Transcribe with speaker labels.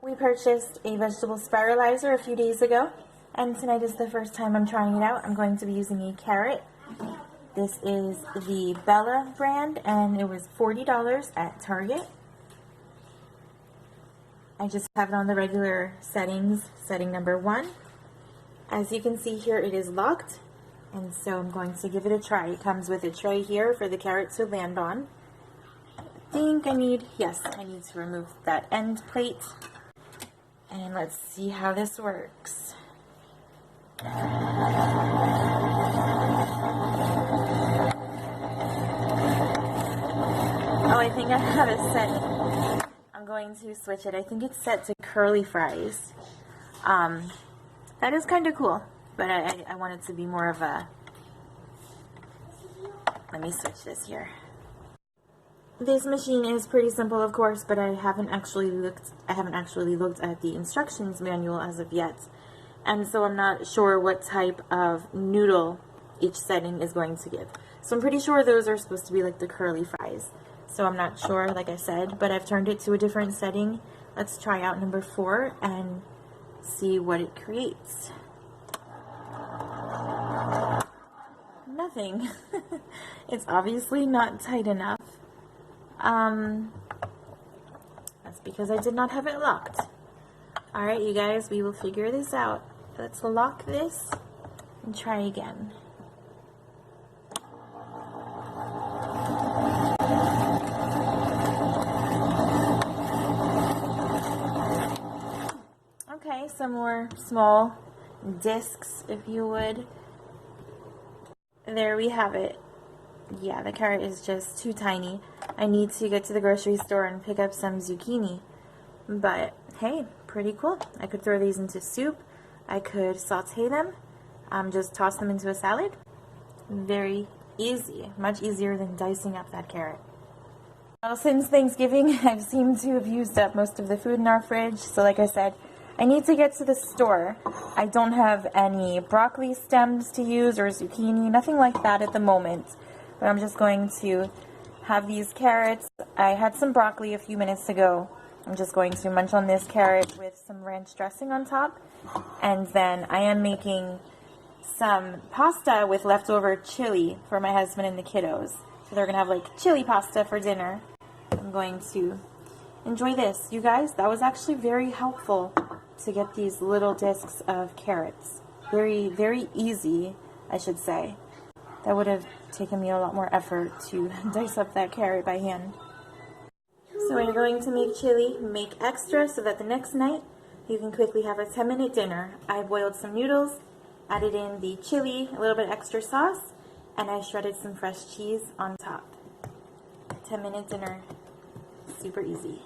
Speaker 1: We purchased a vegetable spiralizer a few days ago, and tonight is the first time I'm trying it out. I'm going to be using a carrot. This is the Bella brand, and it was $40 at Target. I just have it on the regular settings, setting number 1. As you can see here, it is locked, and so I'm going to give it a try. It comes with a tray here for the carrot to land on. I need to remove that end plate. And let's see how this works. Oh, I think I have it set. I'm going to switch it. I think it's set to curly fries. That is kind of cool, but I want it to be more of a... Let me switch this here. This machine is pretty simple, of course, but I haven't actually looked at the instructions manual as of yet, and so I'm not sure what type of noodle each setting is going to give. So I'm pretty sure those are supposed to be like the curly fries. So I'm not sure, like I said, but I've turned it to a different setting. Let's try out number 4 and see what it creates. Nothing. It's obviously not tight enough. That's because I did not have it locked. Alright, you guys, we will figure this out. Let's lock this and try again. Okay, some more small discs, if you would. There we have it. Yeah, the carrot is just too tiny. I need to get to the grocery store and pick up some zucchini. But hey, pretty cool. I could throw these into soup. I could saute them. Just toss them into a salad. Very easy. Much easier than dicing up that carrot. Well, since Thanksgiving, I've seemed to have used up most of the food in our fridge. So like I said, I need to get to the store. I don't have any broccoli stems to use or zucchini. Nothing like that at the moment. But I'm just going to have these carrots. I had some broccoli a few minutes ago. I'm just going to munch on this carrot with some ranch dressing on top. And then I am making some pasta with leftover chili for my husband and the kiddos. So they're going to have like chili pasta for dinner. I'm going to enjoy this. You guys, that was actually very helpful to get these little discs of carrots. Very, very easy, I should say. That would have taken me a lot more effort to dice up that carrot by hand. So when you're going to make chili, make extra so that the next night you can quickly have a 10-minute dinner. I boiled some noodles, added in the chili, a little bit extra sauce, and I shredded some fresh cheese on top. 10-minute dinner, super easy.